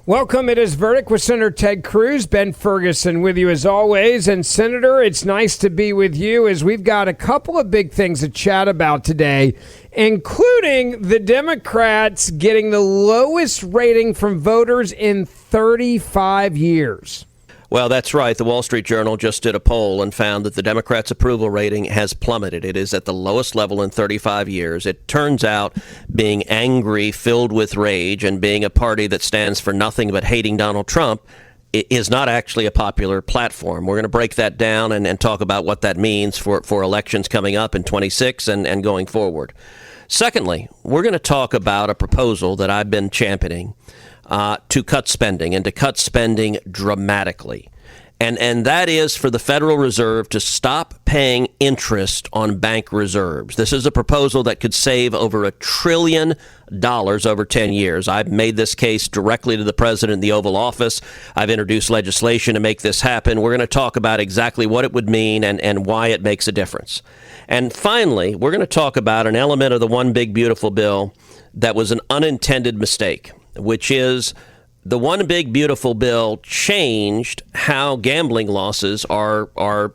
Welcome. It is Verdict with Senator Ted Cruz. Ben Ferguson with you as always. And Senator, it's nice to be with you as we've got a couple of big things to chat about today, including the Democrats getting the lowest rating from voters in 35 years. Well, that's right. The Wall Street Journal just did a poll and found that the Democrats' approval rating has plummeted. It is at the lowest level in 35 years. It turns out being angry, filled with rage, and being a party that stands for nothing but hating Donald Trump is not actually a popular platform. We're going to break that down and talk about what that means for elections coming up in 26 and going forward. Secondly, we're going to talk about a proposal that I've been championing to cut spending and to cut spending dramatically. And that is for the Federal Reserve to stop paying interest on bank reserves. This is a proposal that could save over $1 trillion over 10 years. I've made this case directly to the president in the Oval Office. I've introduced legislation to make this happen. We're going to talk about exactly what it would mean and why it makes a difference. And finally, we're going to talk about an element of the One Big Beautiful Bill that was an unintended mistake, which is the One Big Beautiful Bill changed how gambling losses are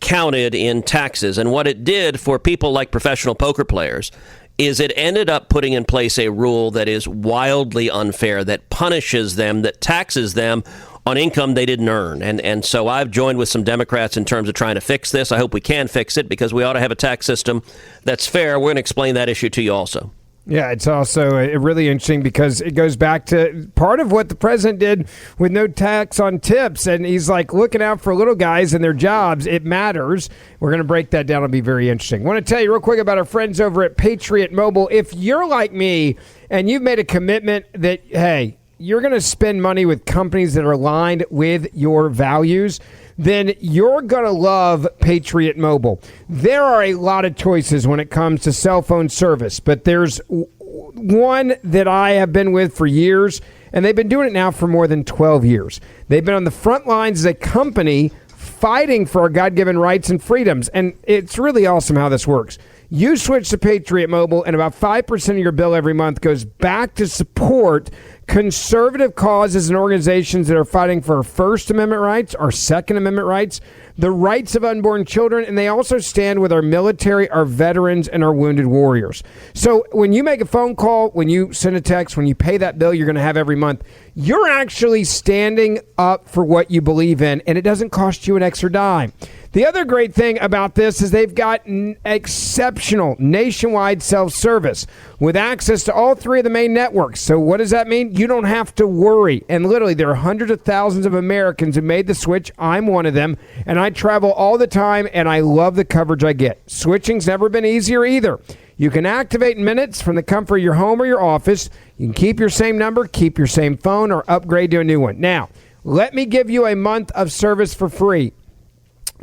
counted in taxes. And what it did for people like professional poker players is it ended up putting in place a rule that is wildly unfair, that punishes them, that taxes them on income they didn't earn. And so I've joined with some Democrats in terms of trying to fix this. I hope we can fix it because we ought to have a tax system that's fair. We're going to explain that issue to you also. Yeah, it's also really interesting because it goes back to part of what the president did with no tax on tips. And he's like looking out for little guys and their jobs. It matters. We're going to break that down. It'll be very interesting. I want to tell you real quick about our friends over at Patriot Mobile. If you're like me and you've made a commitment that, hey, you're going to spend money with companies that are aligned with your values, then you're going to love Patriot Mobile. There are a lot of choices when it comes to cell phone service, but there's one that I have been with for years, and they've been doing it now for more than 12 years. They've been on the front lines as a company fighting for our God-given rights and freedoms, and it's really awesome how this works. You switch to Patriot Mobile, and about 5% of your bill every month goes back to support conservative causes and organizations that are fighting for our First Amendment rights, our Second Amendment rights, the rights of unborn children, and they also stand with our military, our veterans, and our wounded warriors. So when you make a phone call, when you send a text, when you pay that bill you're going to have every month, you're actually standing up for what you believe in, and it doesn't cost you an extra dime. The other great thing about this is they've got exceptional nationwide self-service with access to all three of the main networks. So what does that mean? You don't have to worry. And literally, there are hundreds of thousands of Americans who made the switch. I'm one of them. And I travel all the time, and I love the coverage I get. Switching's never been easier either. You can activate in minutes from the comfort of your home or your office. You can keep your same number, keep your same phone, or upgrade to a new one. Now, let me give you a month of service for free.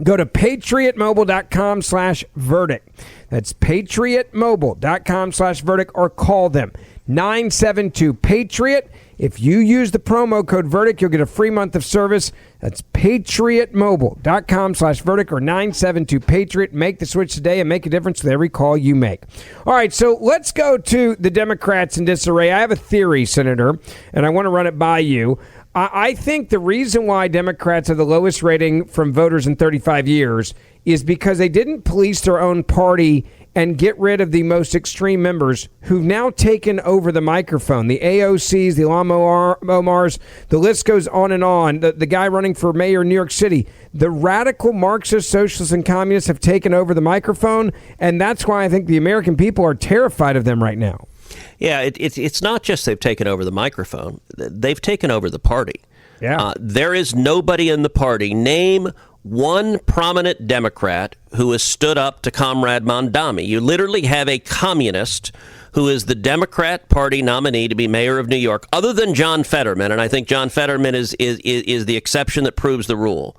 Go to patriotmobile.com/verdict. That's patriotmobile.com/verdict or call them 972-PATRIOT. If you use the promo code verdict, you'll get a free month of service. That's patriotmobile.com/verdict or 972-PATRIOT. Make the switch today and make a difference with every call you make. All right, so let's go to the Democrats in disarray. I have a theory, Senator, and I want to run it by you. I think the reason why Democrats have the lowest rating from voters in 35 years is because they didn't police their own party and get rid of the most extreme members who've now taken over the microphone. The AOCs, the Ilhan Omars, the list goes on and on. The guy running for mayor in New York City. The radical Marxists, socialists, and communists have taken over the microphone, and that's why I think the American people are terrified of them right now. Yeah, it's not just they've taken over the microphone. They've taken over the party. Yeah. There is nobody in the party. Name one prominent Democrat who has stood up to Comrade Mondami. You literally have a communist who is the Democrat Party nominee to be mayor of New York, other than John Fetterman, and I think John Fetterman is the exception that proves the rule.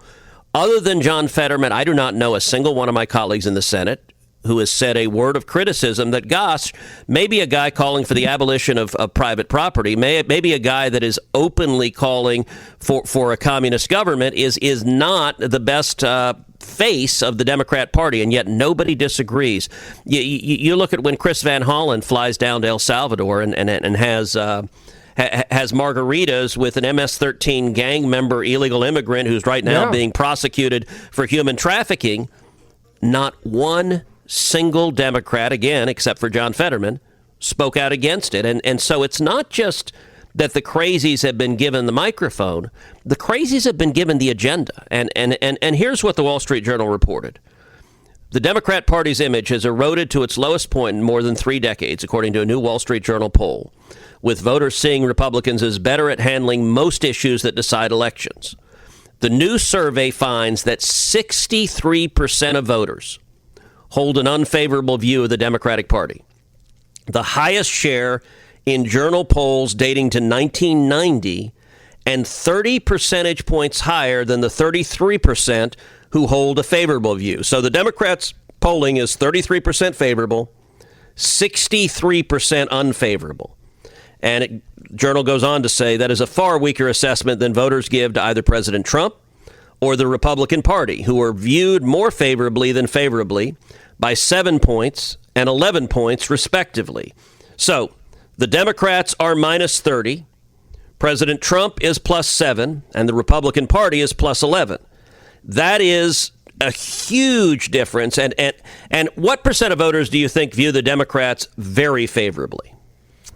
Other than John Fetterman, I do not know a single one of my colleagues in the Senate who has said a word of criticism that, gosh, maybe a guy calling for the abolition of private property, maybe a guy that is openly calling for a communist government is not the best face of the Democrat Party, and yet nobody disagrees. You look at when Chris Van Hollen flies down to El Salvador and has has margaritas with an MS-13 gang member, illegal immigrant who's right now being prosecuted for human trafficking. Not one single Democrat, again, except for John Fetterman, spoke out against it. And so it's not just that the crazies have been given the microphone. The crazies have been given the agenda. And here's what the Wall Street Journal reported. The Democrat Party's image has eroded to its lowest point in more than 3 decades, according to a new Wall Street Journal poll, with voters seeing Republicans as better at handling most issues that decide elections. The new survey finds that 63% of voters hold an unfavorable view of the Democratic Party, the highest share in Journal polls dating to 1990, and 30 percentage points higher than the 33% who hold a favorable view. So the Democrats' polling is 33% favorable, 63% unfavorable. And Journal goes on to say that is a far weaker assessment than voters give to either President Trump or the Republican Party, who are viewed more favorably than favorably by 7 points and 11 points, respectively. So the Democrats are minus 30, President Trump is plus 7, and the Republican Party is plus 11. That is a huge difference. And what percent of voters do you think view the Democrats very favorably?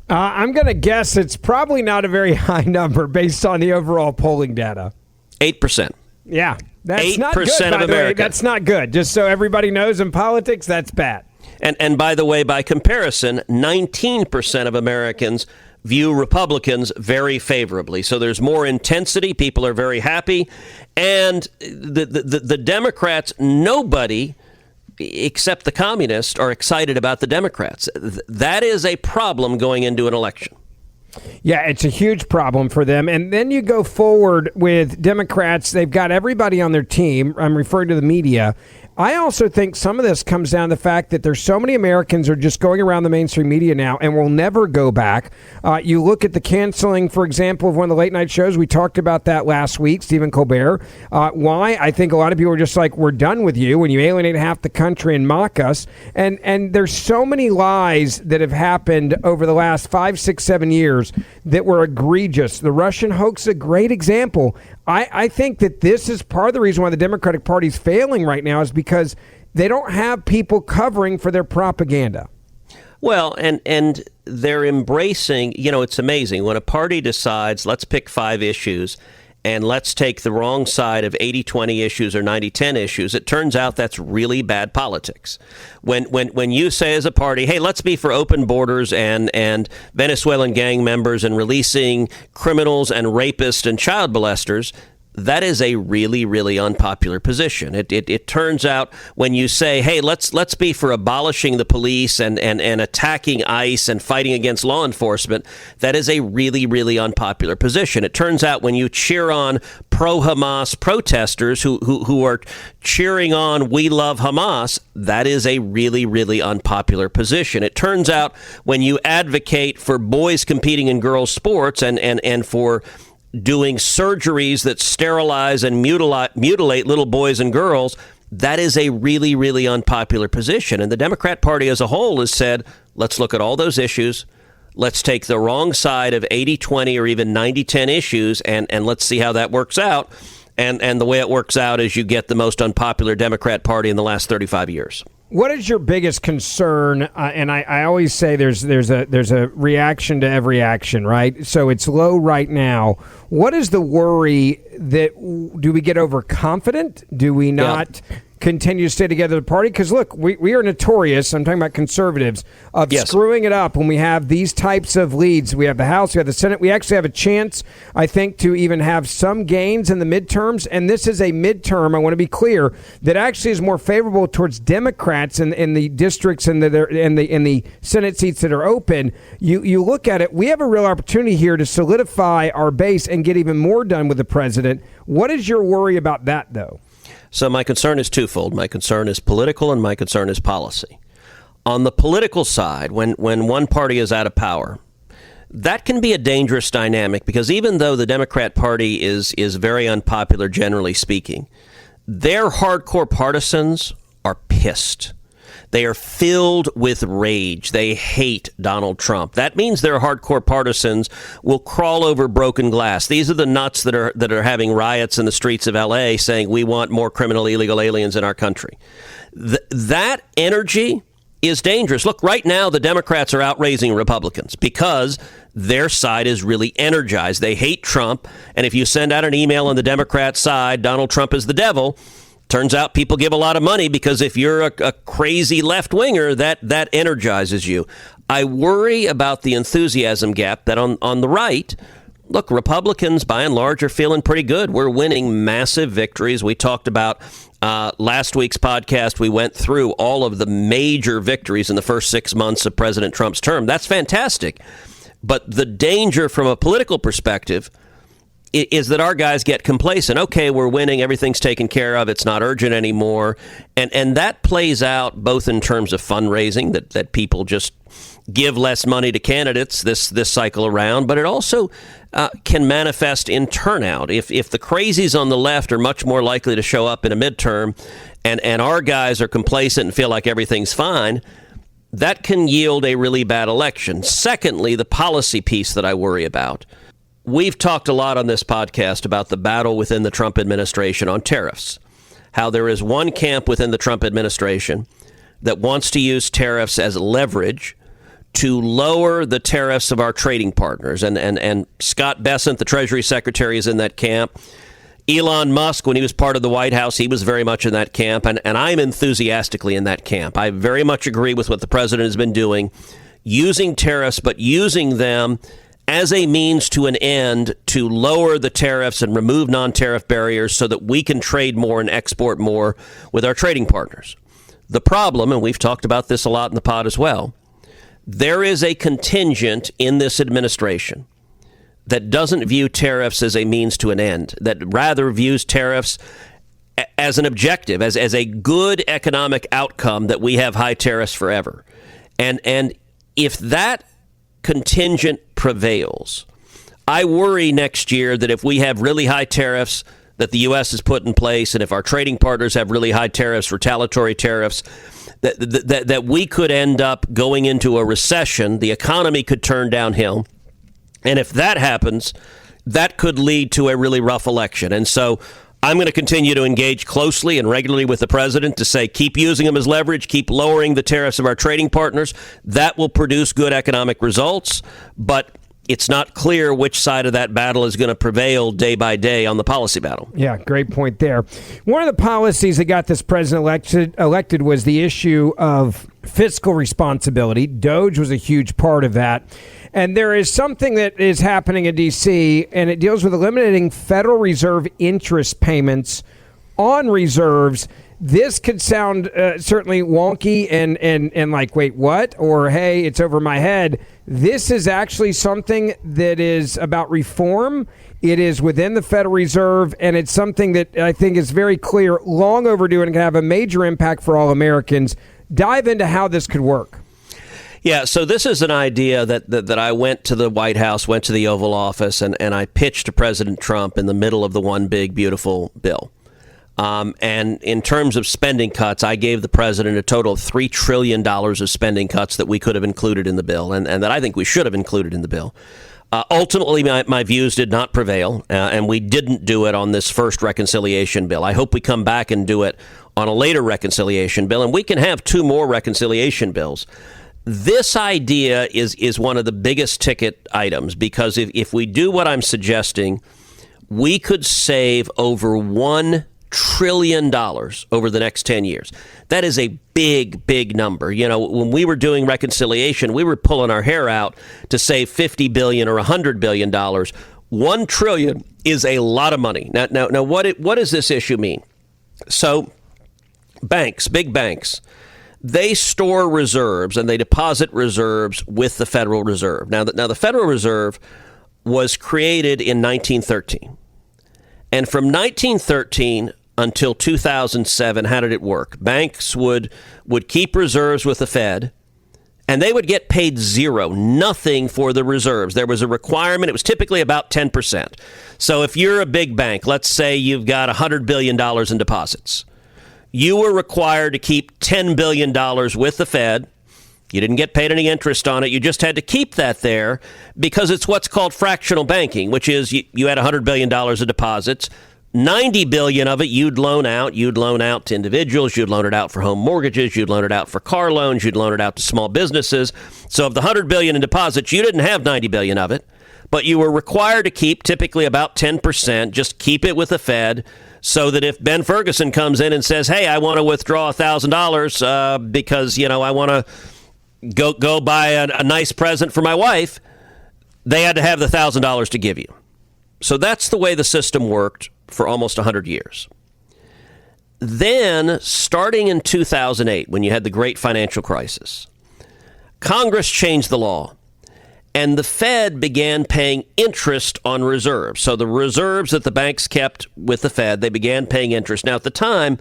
I'm going to guess it's probably not a very high number based on the overall polling data. 8%. Yeah. That's 8% not good, of by the way. America. That's not good. Just so everybody knows, in politics, that's bad. And by the way, by comparison, 19% of Americans view Republicans very favorably. So there's more intensity. People are very happy. And the Democrats, nobody except the communists are excited about the Democrats. That is a problem going into an election. Yeah, it's a huge problem for them. And then you go forward with Democrats. They've got everybody on their team. I'm referring to the media. I also think some of this comes down to the fact that there's so many Americans are just going around the mainstream media now and will never go back. You look at the canceling, for example, of one of the late night shows. We talked about that last week, Stephen Colbert. Why? I think a lot of people are just like, we're done with you when you alienate half the country and mock us. And there's so many lies that have happened over the last 5, 6, 7 years that were egregious. The Russian hoax is a great example. I think that this is part of the reason why the Democratic Party is failing right now is because they don't have people covering for their propaganda. Well, and they're embracing, it's amazing. When a party decides, let's pick 5 issues and let's take the wrong side of 80-20 issues or 90-10 issues, it turns out that's really bad politics. When you say as a party, hey, let's be for open borders and Venezuelan gang members and releasing criminals and rapists and child molesters, that is a really, really unpopular position. It turns out when you say, hey, let's be for abolishing the police and attacking ICE and fighting against law enforcement, that is a really, really unpopular position. It turns out when you cheer on pro-Hamas protesters who are cheering on we love Hamas, that is a really, really unpopular position. It turns out when you advocate for boys competing in girls' sports and for doing surgeries that sterilize and mutilate little boys and girls, that is a really, really unpopular position. And the Democrat Party as a whole has said, let's look at all those issues. Let's take the wrong side of 80-20 or even 90-10 issues, and let's see how that works out. And the way it works out is you get the most unpopular Democrat Party in the last 35 years. What is your biggest concern? And I always say there's a reaction to every action, right? So it's low right now. What is the worry that do we get overconfident? Do we not continue to stay together, the party? Because look, we are notorious, I'm talking about conservatives, of screwing it up when we have these types of leads. We have the House, we have the Senate. We actually have a chance, I think, to even have some gains in the midterms. And this is a midterm, I want to be clear, that actually is more favorable towards Democrats in the districts and in the Senate seats that are open. You look at it, we have a real opportunity here to solidify our base and get even more done with the president. What is your worry about that, though? So my concern is twofold. My concern is political and my concern is policy. On the political side, when one party is out of power, that can be a dangerous dynamic because even though the Democrat Party is very unpopular, generally speaking, their hardcore partisans are pissed. They are filled with rage. They hate Donald Trump. That means their hardcore partisans will crawl over broken glass. These are the nuts that are having riots in the streets of L.A. saying we want more criminal illegal aliens in our country. That energy is dangerous. Look, right now the Democrats are outraising Republicans because their side is really energized. They hate Trump. And if you send out an email on the Democrat side, Donald Trump is the devil, turns out people give a lot of money because if you're a crazy left-winger, that energizes you. I worry about the enthusiasm gap that on the right. Look, Republicans, by and large, are feeling pretty good. We're winning massive victories. We talked about last week's podcast. We went through all of the major victories in the first 6 months of President Trump's term. That's fantastic. But the danger from a political perspective is that our guys get complacent. Okay, we're winning. Everything's taken care of. It's not urgent anymore. And that plays out both in terms of fundraising, that people just give less money to candidates this cycle around, but it also can manifest in turnout. If the crazies on the left are much more likely to show up in a midterm and our guys are complacent and feel like everything's fine, that can yield a really bad election. Secondly, the policy piece that I worry about. We've talked a lot on this podcast about the battle within the Trump administration on tariffs, how there is one camp within the Trump administration that wants to use tariffs as leverage to lower the tariffs of our trading partners. And Scott Bessent, the Treasury Secretary, is in that camp. Elon Musk, when he was part of the White House, he was very much in that camp. And I'm enthusiastically in that camp. I very much agree with what the president has been doing, using tariffs, but using them as a means to an end to lower the tariffs and remove non-tariff barriers so that we can trade more and export more with our trading partners. The problem, and we've talked about this a lot in the pod as well, there is a contingent in this administration that doesn't view tariffs as a means to an end, that rather views tariffs as an objective, as a good economic outcome that we have high tariffs forever. And if that contingent prevails, I worry next year that if we have really high tariffs that the U.S. has put in place, and if our trading partners have really high tariffs, retaliatory tariffs, that we could end up going into a recession. The economy could turn downhill. And if that happens, that could lead to a really rough election. And so I'm going to continue to engage closely and regularly with the president to say, keep using them as leverage, keep lowering the tariffs of our trading partners. That will produce good economic results. But it's not clear which side of that battle is going to prevail day by day on the policy battle. Yeah, great point there. One of the policies that got this president elected was the issue of fiscal responsibility. DOGE was a huge part of that. And there is something that is happening in D.C., and it deals with eliminating Federal Reserve interest payments on reserves. This could sound certainly wonky and like, wait, what? Or, hey, it's over my head. This is actually something that is about reform. It is within the Federal Reserve, and it's something that I think is very clear, long overdue, and can have a major impact for all Americans. Dive into how this could work. Yeah, so this is an idea that I went to the White House, went to the Oval Office, and I pitched to President Trump in the middle of the one big, beautiful bill. And in terms of spending cuts, I gave the president a total of $3 trillion of spending cuts that we could have included in the bill and that I think we should have included in the bill. Ultimately, my views did not prevail, and we didn't do it on this first reconciliation bill. I hope we come back and do it on a later reconciliation bill, and we can have 2 more reconciliation bills. This idea is one of the biggest ticket items because if we do what I'm suggesting, we could save over $1 trillion over the next 10 years. That is a big, big number. You know, when we were doing reconciliation, we were pulling our hair out to save $50 billion or $100 billion. $1 trillion is a lot of money. Now, what does this issue mean? So banks, big banks, they store reserves and they deposit reserves with the Federal Reserve. Now the Federal Reserve was created in 1913. And from 1913 until 2007, how did it work? Banks would keep reserves with the Fed, and they would get paid zero, nothing for the reserves. There was a requirement. It was typically about 10%. So if you're a big bank, let's say you've got $100 billion in deposits, you were required to keep $10 billion with the Fed. You didn't get paid any interest on it. You just had to keep that there because it's what's called fractional banking, which is you had $100 billion of deposits. 90 billion of it you'd loan out. You'd loan out to individuals. You'd loan it out for home mortgages. You'd loan it out for car loans. You'd loan it out to small businesses. So of the 100 billion in deposits, you didn't have 90 billion of it, but you were required to keep typically about 10%. Just keep it with the Fed so that if Ben Ferguson comes in and says, hey, I want to withdraw $1,000 because, I want to go buy a nice present for my wife, they had to have the $1,000 to give you. So that's the way the system worked for almost 100 years. Then, starting in 2008, when you had the great financial crisis, Congress changed the law, and the Fed began paying interest on reserves. So the reserves that the banks kept with the Fed, they began paying interest. Now, at the time,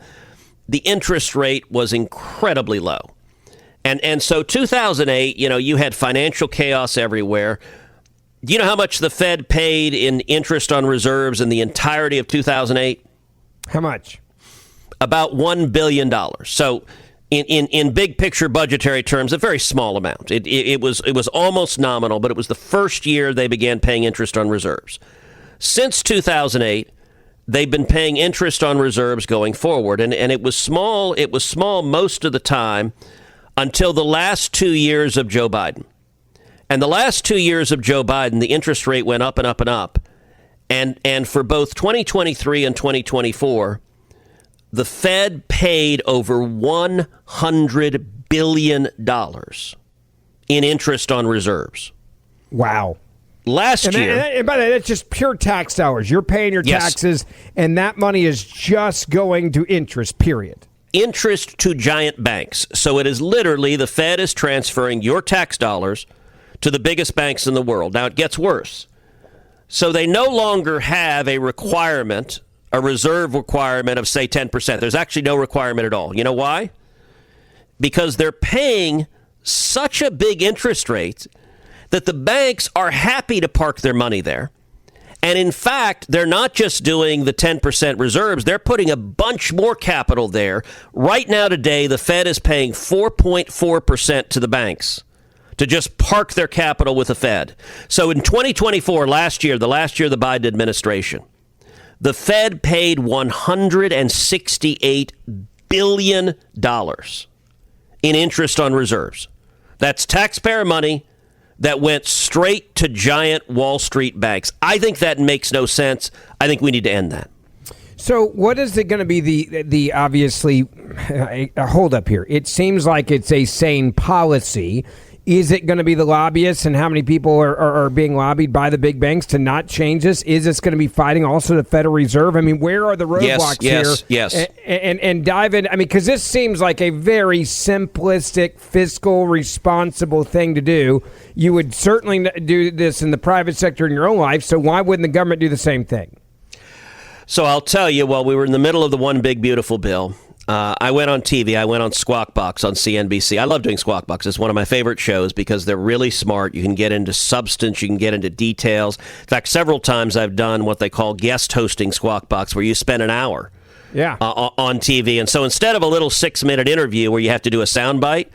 the interest rate was incredibly low. And so 2008, you had financial chaos everywhere. Do you know how much the Fed paid in interest on reserves in the entirety of 2008? How much? About $1 billion. So in big picture budgetary terms, a very small amount. It was almost nominal, but it was the first year they began paying interest on reserves. Since 2008, they've been paying interest on reserves going forward, and it was small. It was small most of the time until the last 2 years of Joe Biden. And the last 2 years of Joe Biden, the interest rate went up and up and up. And for both 2023 and 2024, the Fed paid over $100 billion in interest on reserves. Wow. Last year. And by the way, that's just pure tax dollars. You're paying your taxes, and that money is just going to interest, period. Interest to giant banks. So it is literally the Fed is transferring your tax dollars to the biggest banks in the world. Now, it gets worse. So they no longer have a requirement, a reserve requirement of, say, 10%. There's actually no requirement at all. You know why? Because they're paying such a big interest rate that the banks are happy to park their money there. And in fact, they're not just doing the 10% reserves. They're putting a bunch more capital there. Right now today, the Fed is paying 4.4% to the banks to just park their capital with the Fed. So in 2024, last year, the last year of the Biden administration, the Fed paid $168 billion in interest on reserves. That's taxpayer money that went straight to giant Wall Street banks. I think that makes no sense. I think we need to end that. So what is it going to be the obviously a hold up here? It seems like it's a sane policy. Is it going to be the lobbyists and how many people are being lobbied by the big banks to not change this? Is this going to be fighting also the Federal Reserve? I mean, where are the roadblocks here? Yes. And dive in. I mean, because this seems like a very simplistic, fiscal, responsible thing to do. You would certainly do this in the private sector in your own life. So why wouldn't the government do the same thing? So I'll tell you, while we were in the middle of the One Big Beautiful Bill, I went on TV. I went on Squawk Box on CNBC. I love doing Squawk Box. It's one of my favorite shows because they're really smart. You can get into substance. You can get into details. In fact, several times I've done what they call guest hosting Squawk Box, where you spend an hour on TV. And so instead of a little 6-minute interview where you have to do a soundbite,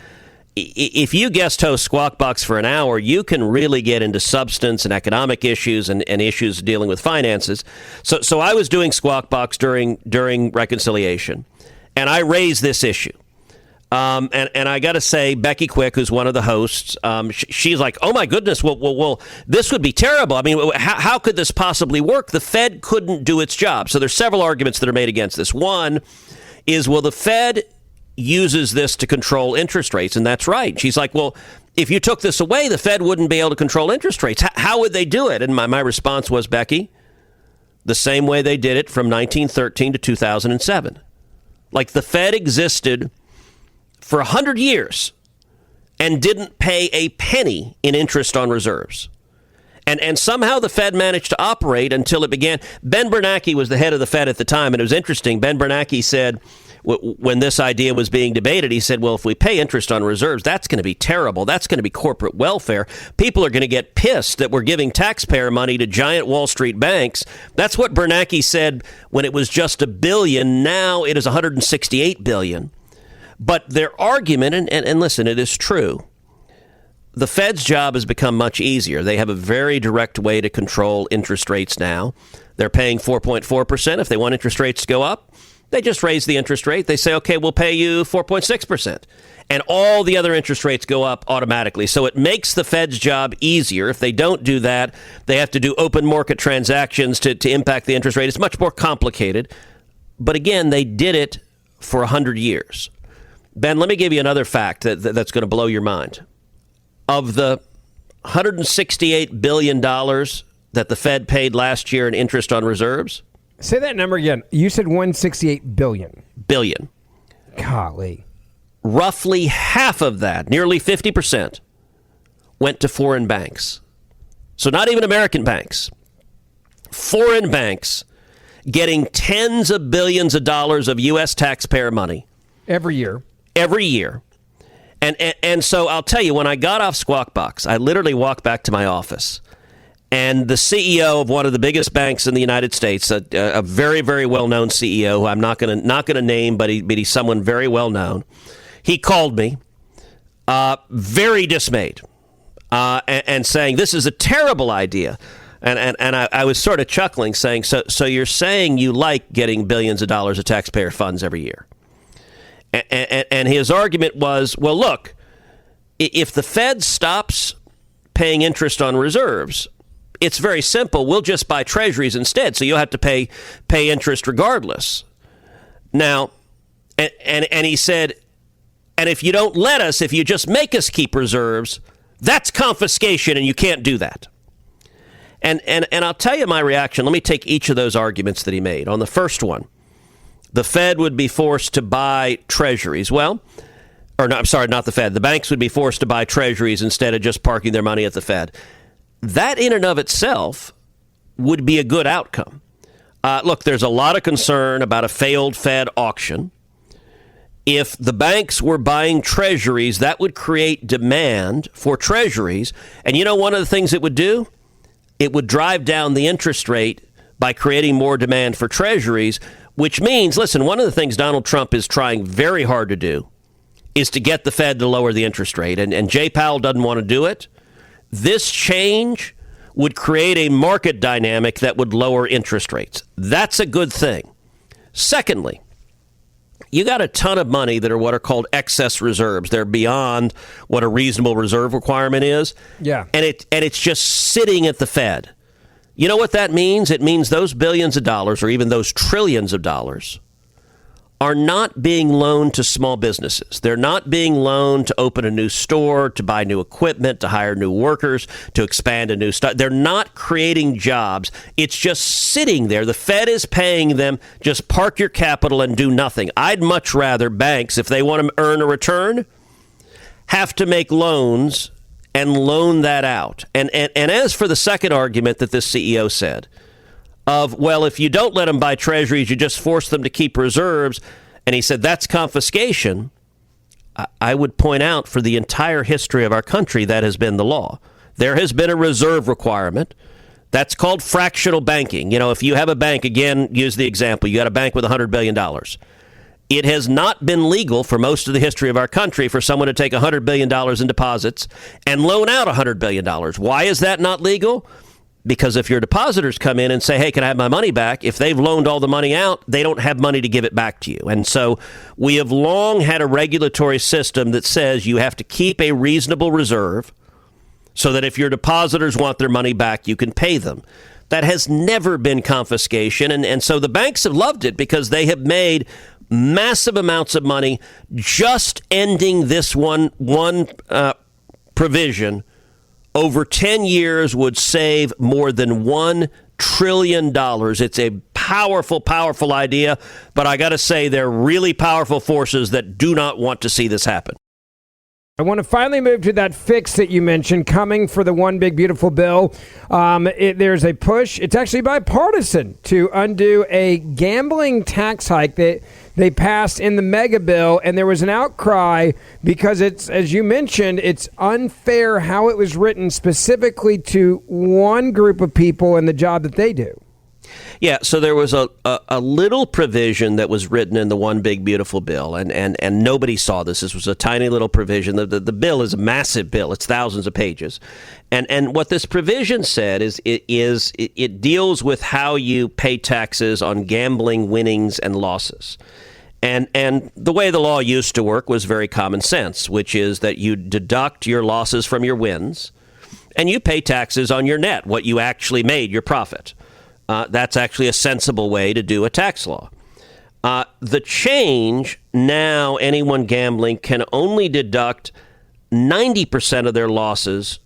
if you guest host Squawk Box for an hour, you can really get into substance and economic issues and issues dealing with finances. So I was doing Squawk Box during reconciliation. And I raised this issue. And I got to say, Becky Quick, who's one of the hosts, she's like, oh, my goodness, well, this would be terrible. I mean, how could this possibly work? The Fed couldn't do its job. So there's several arguments that are made against this. One is, well, the Fed uses this to control interest rates. And that's right. She's like, well, if you took this away, the Fed wouldn't be able to control interest rates. How would they do it? And my response was, Becky, the same way they did it from 1913 to 2007. Like the Fed existed for 100 years and didn't pay a penny in interest on reserves. And somehow the Fed managed to operate until it began. Ben Bernanke was the head of the Fed at the time, and it was interesting. Ben Bernanke said, when this idea was being debated, he said, well, if we pay interest on reserves, that's going to be terrible. That's going to be corporate welfare. People are going to get pissed that we're giving taxpayer money to giant Wall Street banks. That's what Bernanke said when it was just $1 billion. Now it is $168 billion. But their argument, and listen, it is true, the Fed's job has become much easier. They have a very direct way to control interest rates now. They're paying 4.4%. If they want interest rates to go up, they just raise the interest rate. They say, okay, we'll pay you 4.6%. And all the other interest rates go up automatically. So it makes the Fed's job easier. If they don't do that, they have to do open market transactions to impact the interest rate. It's much more complicated. But again, they did it for 100 years. Ben, let me give you another fact that's going to blow your mind. Of the $168 billion that the Fed paid last year in interest on reserves. Say that number again. You said 168 billion. Billion. Golly. Roughly half of that, nearly 50%, went to foreign banks. So not even American banks. Foreign banks getting tens of billions of dollars of U.S. taxpayer money. Every year. Every year. And so I'll tell you, when I got off Squawk Box, I literally walked back to my office. And the CEO of one of the biggest banks in the United States, a very, very well-known CEO, who I'm not going to name, but he's someone very well-known, he called me, very dismayed, and saying, this is a terrible idea. And I was sort of chuckling, saying, so you're saying you like getting billions of dollars of taxpayer funds every year? And his argument was, well, look, if the Fed stops paying interest on reserves, it's very simple. We'll just buy treasuries instead, so you'll have to pay interest regardless. Now, and he said, and if you don't let us, if you just make us keep reserves, that's confiscation, and you can't do that. And I'll tell you my reaction. Let me take each of those arguments that he made. On the first one, the Fed would be forced to buy treasuries. Well, or no, I'm sorry, not the Fed. The banks would be forced to buy treasuries instead of just parking their money at the Fed. That in and of itself would be a good outcome. Look, there's a lot of concern about a failed Fed auction. If the banks were buying treasuries, that would create demand for treasuries. And you know one of the things it would do? It would drive down the interest rate by creating more demand for treasuries, which means, listen, one of the things Donald Trump is trying very hard to do is to get the Fed to lower the interest rate. And Jay Powell doesn't want to do it. This change would create a market dynamic that would lower interest rates. That's a good thing. Secondly, you got a ton of money that are what are called excess reserves. They're beyond what a reasonable reserve requirement is. Yeah. And it's just sitting at the Fed. You know what that means? It means those billions of dollars, or even those trillions of dollars, are not being loaned to small businesses. They're not being loaned to open a new store, to buy new equipment, to hire new workers, to expand a new stuff. They're not creating jobs. It's just sitting there. The Fed is paying them. Just park your capital and do nothing. I'd much rather banks, if they want to earn a return, have to make loans and loan that out. And as for the second argument that this CEO said, of, well, if you don't let them buy treasuries, you just force them to keep reserves, and he said that's confiscation, I would point out for the entire history of our country that has been the law. There has been a reserve requirement. That's called fractional banking. You know, if you have a bank, again, use the example, you got a bank with $100 billion. It has not been legal for most of the history of our country for someone to take $100 billion in deposits and loan out $100 billion. Why is that not legal? Because if your depositors come in and say, hey, can I have my money back? If they've loaned all the money out, they don't have money to give it back to you. And so we have long had a regulatory system that says you have to keep a reasonable reserve so that if your depositors want their money back, you can pay them. That has never been confiscation. And so the banks have loved it because they have made massive amounts of money just ending this one provision. Over 10 years would save more than $1 trillion. It's a powerful, powerful idea, but I got to say, there are really powerful forces that do not want to see this happen. I want to finally move to that fix that you mentioned coming for the one big beautiful bill. There's a push. It's actually bipartisan to undo a gambling tax hike that they passed in the mega bill, and there was an outcry because it's, as you mentioned, it's unfair how it was written specifically to one group of people and the job that they do. Yeah, so there was a little provision that was written in the one big beautiful bill, and nobody saw this. This was a tiny little provision. The bill is a massive bill. It's thousands of pages. And what this provision said is it deals with how you pay taxes on gambling winnings and losses. And the way the law used to work was very common sense, which is that you deduct your losses from your wins, and you pay taxes on your net, what you actually made, your profit. That's actually a sensible way to do a tax law. The change now, anyone gambling can only deduct 90% of their losses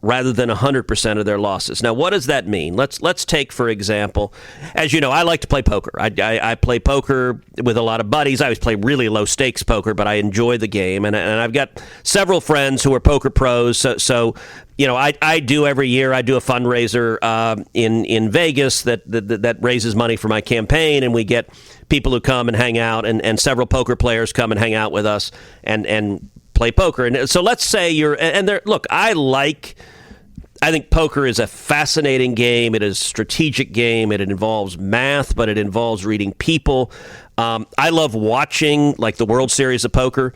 rather than 100% of their losses. Now, what does that mean? Let's take, for example, as you know, I like to play poker. I play poker with a lot of buddies. I always play really low stakes poker, but I enjoy the game. And I've got several friends who are poker pros. So you know, I do every year. I do a fundraiser in Vegas that raises money for my campaign, and we get people who come and hang out, and several poker players come and hang out with us and play poker. And so let's say look, I think poker is a fascinating game. It is a strategic game. It involves math, but it involves reading people. I love watching like the World Series of Poker,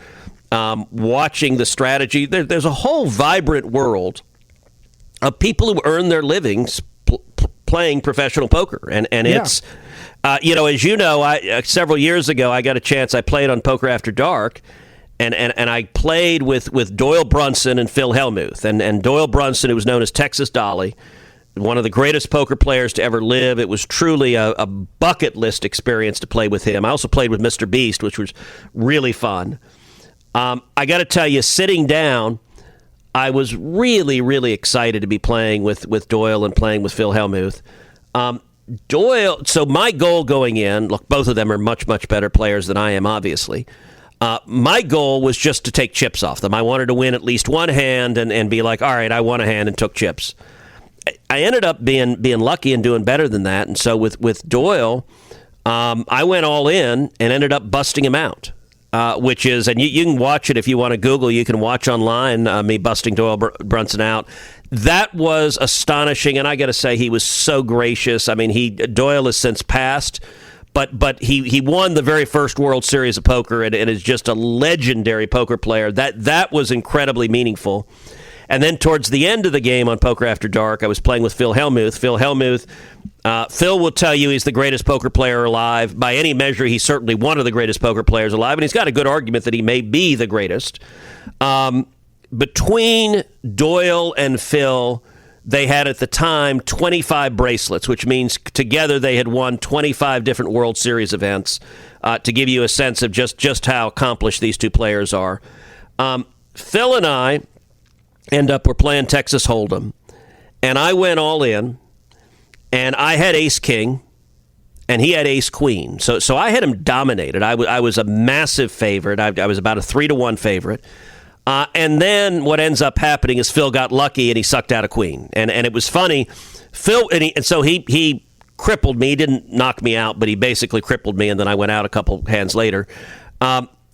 watching the strategy. There's a whole vibrant world of people who earn their livings playing professional poker. And it's, as you know, several years ago, I got a chance. I played on Poker After Dark. And I played with Doyle Brunson and Phil Hellmuth. And Doyle Brunson, who was known as Texas Dolly, one of the greatest poker players to ever live. It was truly a bucket list experience to play with him. I also played with Mr. Beast, which was really fun. I got to tell you, sitting down, I was really, really excited to be playing with Doyle and playing with Phil Hellmuth. Doyle, so my goal going in, look, both of them are much, much better players than I am, obviously. My goal was just to take chips off them. I wanted to win at least one hand and be like, all right, I won a hand and took chips. I ended up being lucky and doing better than that. And so with Doyle, I went all in and ended up busting him out, which is, and you can watch it if you want to Google, you can watch online me busting Doyle Brunson out. That was astonishing. And I got to say, he was so gracious. I mean, Doyle has since passed. But he won the very first World Series of Poker and is just a legendary poker player. That was incredibly meaningful. And then towards the end of the game on Poker After Dark, I was playing with Phil Hellmuth. Phil will tell you he's the greatest poker player alive. By any measure, he's certainly one of the greatest poker players alive, and he's got a good argument that he may be the greatest. Between Doyle and Phil, they had at the time 25 bracelets, which means together they had won 25 different World Series events, to give you a sense of just how accomplished these two players are. Phil and I we're playing Texas Hold'em, and I went all in, and I had Ace King, and he had Ace Queen. So I had him dominated. I was a massive favorite. I was about a 3-1 favorite. And then what ends up happening is Phil got lucky and he sucked out a queen. And it was funny. Phil, and so he crippled me. He didn't knock me out, but he basically crippled me. And then I went out a couple hands later.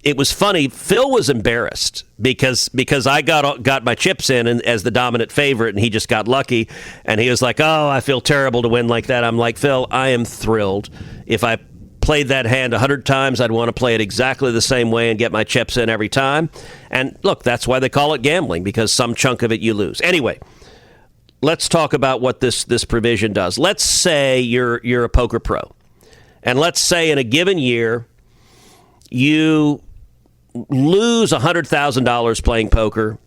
It was funny. Phil was embarrassed because I got my chips in and as the dominant favorite, and he just got lucky. And he was like, "Oh, I feel terrible to win like that." I'm like, "Phil, I am thrilled. If I played that hand 100 times, I'd want to play it exactly the same way and get my chips in every time." And look, that's why they call it gambling, because some chunk of it you lose. Anyway, let's talk about what this provision does. Let's say you're a poker pro, and let's say in a given year you lose $100,000 playing poker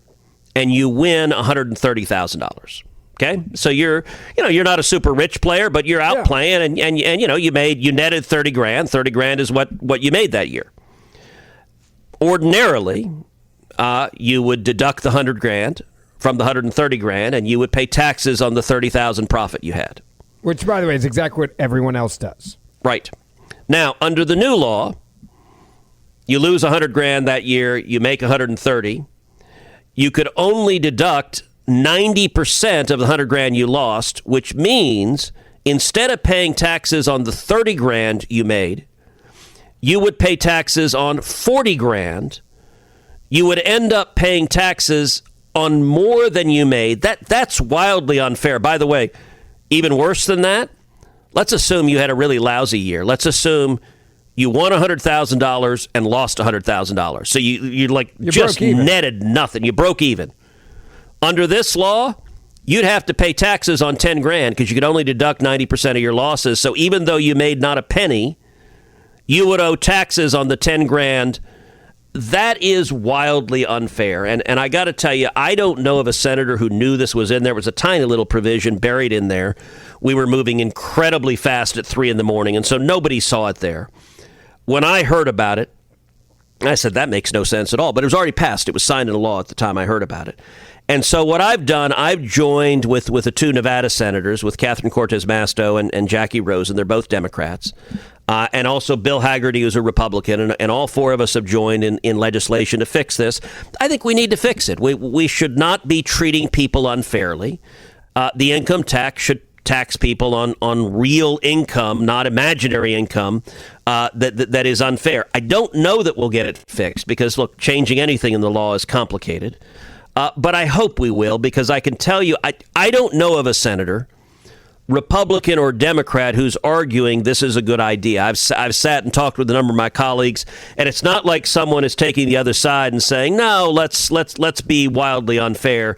and you win $130,000. Okay, so you're not a super rich player, but you're out playing, and you netted 30 grand. 30 grand is what you made that year. Ordinarily, you would deduct the 100 grand from the 130 grand, and you would pay taxes on the 30,000 profit you had. Which, by the way, is exactly what everyone else does. Right. Now, under the new law, you lose 100 grand that year, you make 130. you could only deduct 90% of the 100 grand you lost, which means instead of paying taxes on the 30 grand you made, you would pay taxes on 40 grand. You would end up paying taxes on more than you made. That's wildly unfair. By the way, even worse than that, let's assume you had a really lousy year. Let's assume you won $100,000 and lost $100,000. So you just netted nothing. You broke even. Under this law, you'd have to pay taxes on 10 grand because you could only deduct 90% of your losses. So even though you made not a penny, you would owe taxes on the 10 grand. That is wildly unfair. And I got to tell you, I don't know of a senator who knew this was in there. It was a tiny little provision buried in there. We were moving incredibly fast at 3 a.m, and so nobody saw it there. When I heard about it, I said, that makes no sense at all. But it was already passed. It was signed into law at the time I heard about it. And so what I've done, I've joined with the 2 Nevada senators, with Catherine Cortez Masto and Jackie Rosen. They're both Democrats. And also Bill Hagerty, who's a Republican. And all 4 of us have joined in legislation to fix this. I think we need to fix it. We should not be treating people unfairly. The income tax should tax people on real income, not imaginary income, that is unfair. I don't know that we'll get it fixed because, look, changing anything in the law is complicated. But I hope we will, because I can tell you, I don't know of a senator, Republican or Democrat, who's arguing this is a good idea. I've sat and talked with a number of my colleagues, and it's not like someone is taking the other side and saying, no, let's be wildly unfair.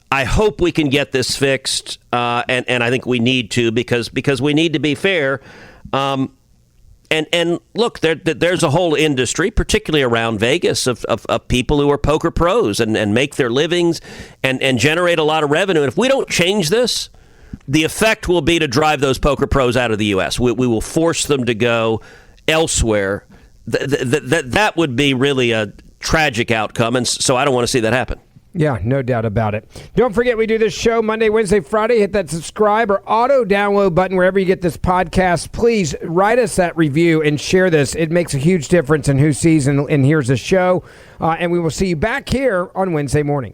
I hope we can get this fixed, and I think we need to because we need to be fair. And look, there's a whole industry, particularly around Vegas, of people who are poker pros and make their livings and generate a lot of revenue. And if we don't change this, the effect will be to drive those poker pros out of the U.S. We will force them to go elsewhere. That would be really a tragic outcome, and so I don't want to see that happen. Yeah, no doubt about it. Don't forget, we do this show Monday, Wednesday, Friday. Hit that subscribe or auto-download button wherever you get this podcast. Please write us that review and share this. It makes a huge difference in who sees and hears the show. And we will see you back here on Wednesday morning.